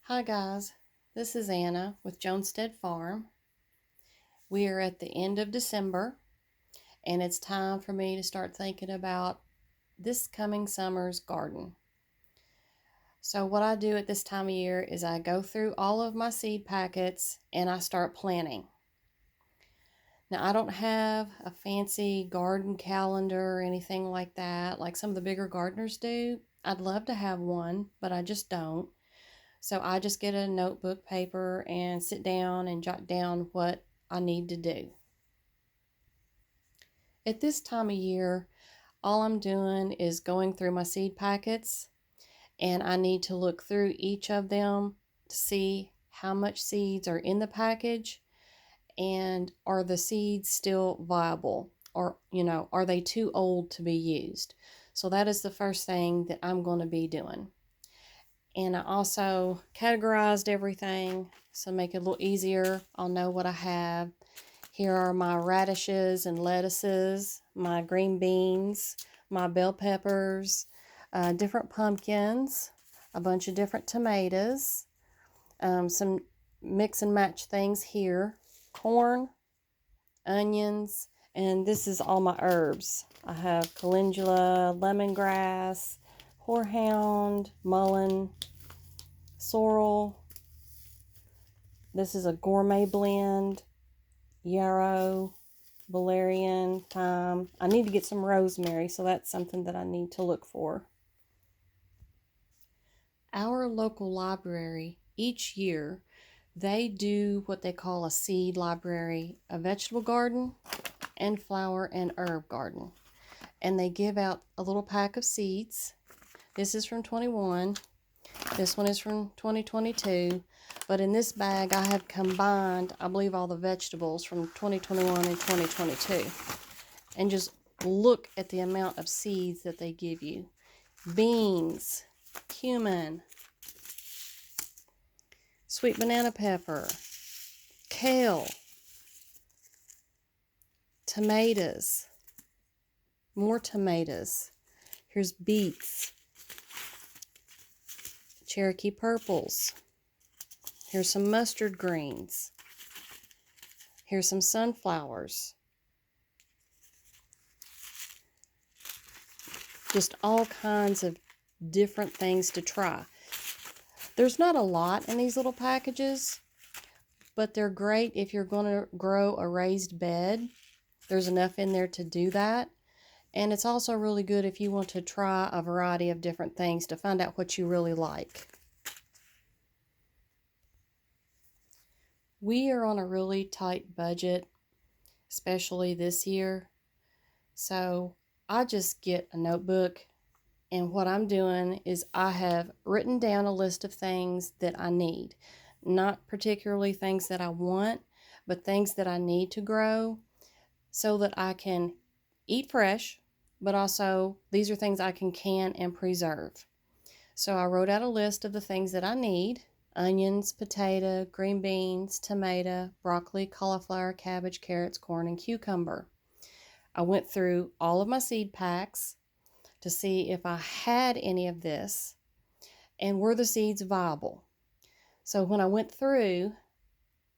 Hi guys, this is Anna with Jonestead Farm. We are at the end of December and it's time for me to start thinking about this coming summer's garden. So what I do at this time of year is I go through all of my seed packets and I start planting. Now I don't have a fancy garden calendar or anything like that like some of the bigger gardeners do. I'd love to have one, but I just don't. So I just get a notebook paper and sit down and jot down what I need to do. At this time of year, all I'm doing is going through my seed packets, and I need to look through each of them to see how much seeds are in the package and are the seeds still viable, or are they too old to be used. So that is the first thing that I'm going to be doing. And I also categorized everything so make it a little easier. I'll know what I have. Here are my radishes and lettuces, my green beans, my bell peppers, different pumpkins, a bunch of different tomatoes, some mix and match things here, corn, onions, and this is all my herbs. I have calendula, lemongrass, horehound, mullein, sorrel. This is a gourmet blend, yarrow, valerian, thyme. I need to get some rosemary, so that's something that I need to look for. Our local library, each year, they do what they call a seed library, a vegetable garden, and flower and herb garden. And they give out a little pack of seeds. This is from 21. This one is from 2022, but in this bag I have combined, I believe, all the vegetables from 2021 and 2022. And just look at the amount of seeds that they give you. Beans, cumin, sweet banana pepper, kale, tomatoes, more tomatoes. Here's beets, Cherokee purples. Here's some mustard greens. Here's some sunflowers. Just all kinds of different things to try. There's not a lot in these little packages, but they're great if you're going to grow a raised bed. There's enough in there to do that. And it's also really good if you want to try a variety of different things to find out what you really like. We are on a really tight budget, especially this year. So I just get a notebook, and what I'm doing is I have written down a list of things that I need. Not particularly things that I want, but things that I need to grow so that I can eat fresh, but also these are things I can and preserve. So I wrote out a list of the things that I need: onions, potato, green beans, tomato, broccoli, cauliflower, cabbage, carrots, corn, and cucumber. I went through all of my seed packs to see if I had any of this and were the seeds viable. So when I went through,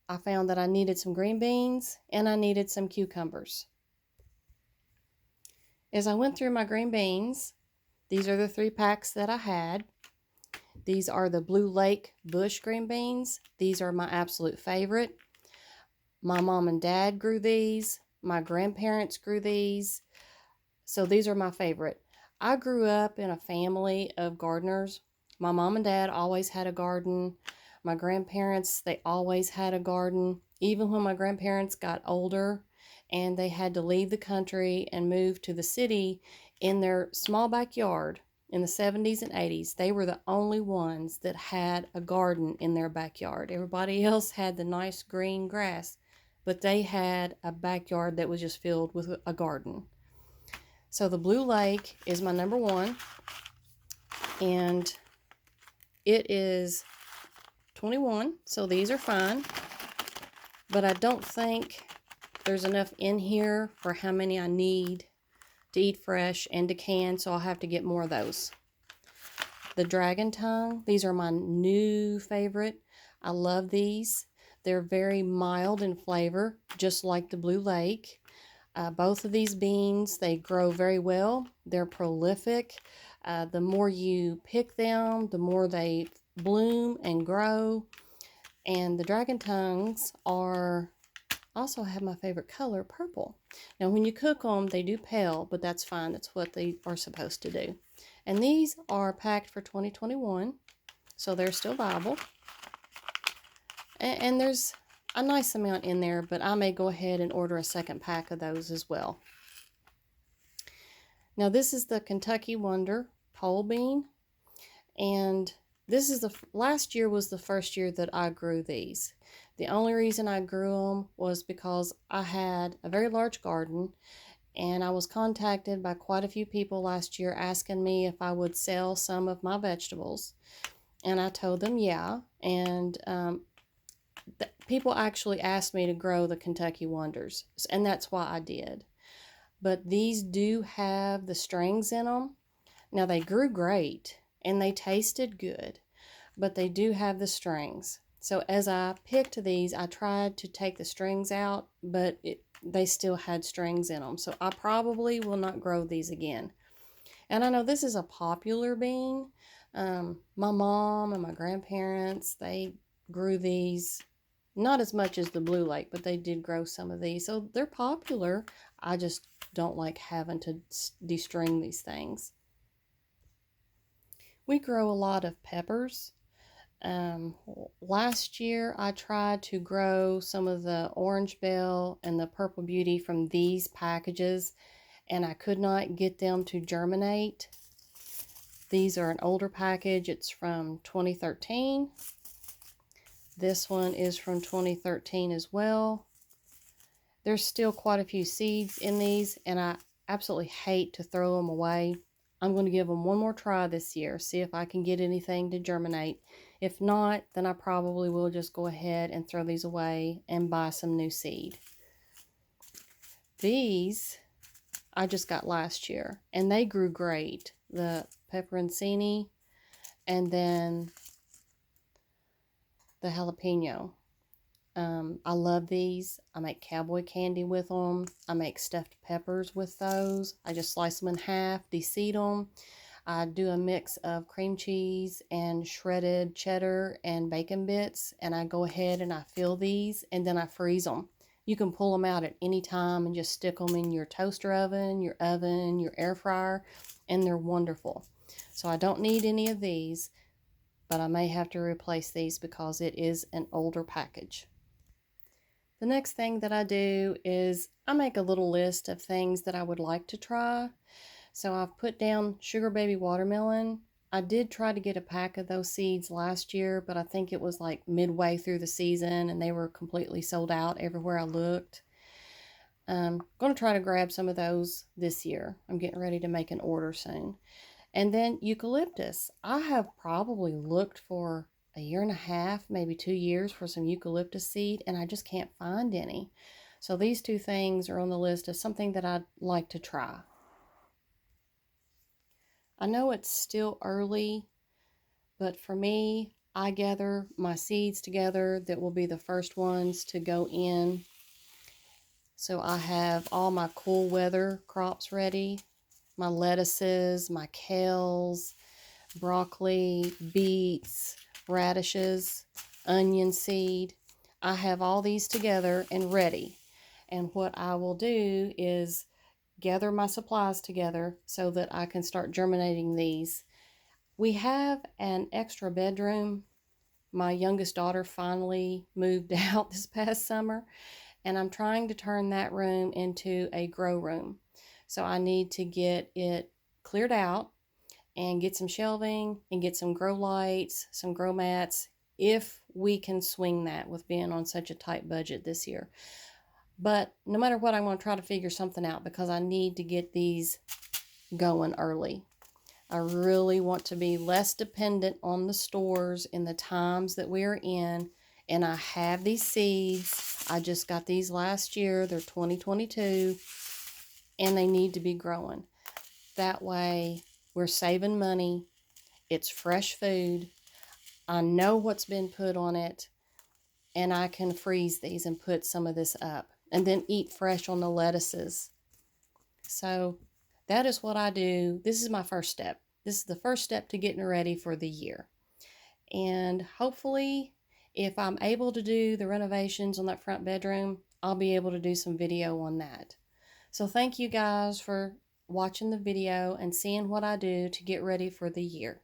I found that I needed some green beans and I needed some cucumbers. As I went through my green beans, these are the 3 packs that I had. These are the Blue Lake Bush green beans. These are my absolute favorite. My mom and dad grew these. My grandparents grew these. So these are my favorite. I grew up in a family of gardeners. My mom and dad always had a garden. My grandparents, they always had a garden. Even when my grandparents got older and they had to leave the country and move to the city, in their small backyard in the 70s and 80s, they were the only ones that had a garden in their backyard. Everybody else had the nice green grass, but they had a backyard that was just filled with a garden. So the Blue Lake is my number 1, and it is 21, so these are fine, but I don't think there's enough in here for how many I need to eat fresh and to can, so I'll have to get more of those. the dragon tongue. These are my new favorite. I love these. They're very mild in flavor, just like the Blue Lake. Both of these beans, they grow very well. They're prolific. The more you pick them, the more they bloom and grow. And the dragon tongues are also have my favorite color, purple. Now, when you cook them, they do pale, but that's fine. That's what they are supposed to do. And these are packed for 2021, so they're still viable. And there's a nice amount in there, but I may go ahead and order a second pack of those as well. Now, this is the Kentucky Wonder pole bean, and this is last year was the first year that I grew these. The only reason I grew them was because I had a very large garden, and I was contacted by quite a few people last year asking me if I would sell some of my vegetables. And I told them yeah, and people actually asked me to grow the Kentucky Wonders, and that's why I did. But these do have the strings in them. Now, they grew great, and they tasted good, but they do have the strings. So as I picked these, I tried to take the strings out, but they still had strings in them. So I probably will not grow these again. And I know this is a popular bean. My mom and my grandparents, they grew these, not as much as the Blue Lake, but they did grow some of these. So they're popular. I just don't like having to destring these things. We grow a lot of peppers. Last year I tried to grow some of the Orange Bell and the Purple Beauty from these packages, and I could not get them to germinate. These are an older package. It's from 2013. This one is from 2013 as well. There's still quite a few seeds in these, and I absolutely hate to throw them away. I'm going to give them one more try this year, see if I can get anything to germinate. If not, then I probably will just go ahead and throw these away and buy some new seed. These I just got last year, and they grew great. The pepperoncini and then the jalapeno. I love these. I make cowboy candy with them. I make stuffed peppers with those. I just slice them in half, de-seed them. I do a mix of cream cheese and shredded cheddar and bacon bits, and I go ahead and I fill these, and then I freeze them. You can pull them out at any time and just stick them in your toaster oven, your air fryer, and they're wonderful. So I don't need any of these, but I may have to replace these because it is an older package. The next thing that I do is I make a little list of things that I would like to try. So I've put down sugar baby watermelon. I did try to get a pack of those seeds last year, but I think it was like midway through the season and they were completely sold out everywhere I looked. I'm going to try to grab some of those this year. I'm getting ready to make an order soon. And then eucalyptus. I have probably looked for a year and a half, maybe 2 years for some eucalyptus seed, and I just can't find any. So these two things are on the list of something that I'd like to try. I know it's still early, but for me, I gather my seeds together that will be the first ones to go in. So I have all my cool weather crops ready. My lettuces, my kales, broccoli, beets, radishes, onion seed. I have all these together and ready. And what I will do is gather my supplies together so that I can start germinating these. We have an extra bedroom. My youngest daughter finally moved out this past summer, and I'm trying to turn that room into a grow room. So I need to get it cleared out and get some shelving and get some grow lights, some grow mats, if we can swing that with being on such a tight budget this year. But no matter what, I'm going to try to figure something out because I need to get these going early. I really want to be less dependent on the stores in the times that we are in. And I have these seeds. I just got these last year. They're 2022. And they need to be growing. That way we're saving money It's fresh food. I know what's been put on it, and I can freeze these and put some of this up and then eat fresh on the lettuces. So that is what I do. This is my first step. This is the first step to getting ready for the year. And hopefully, if I'm able to do the renovations on that front bedroom, I'll be able to do some video on that. So thank you guys for watching the video and seeing what I do to get ready for the year.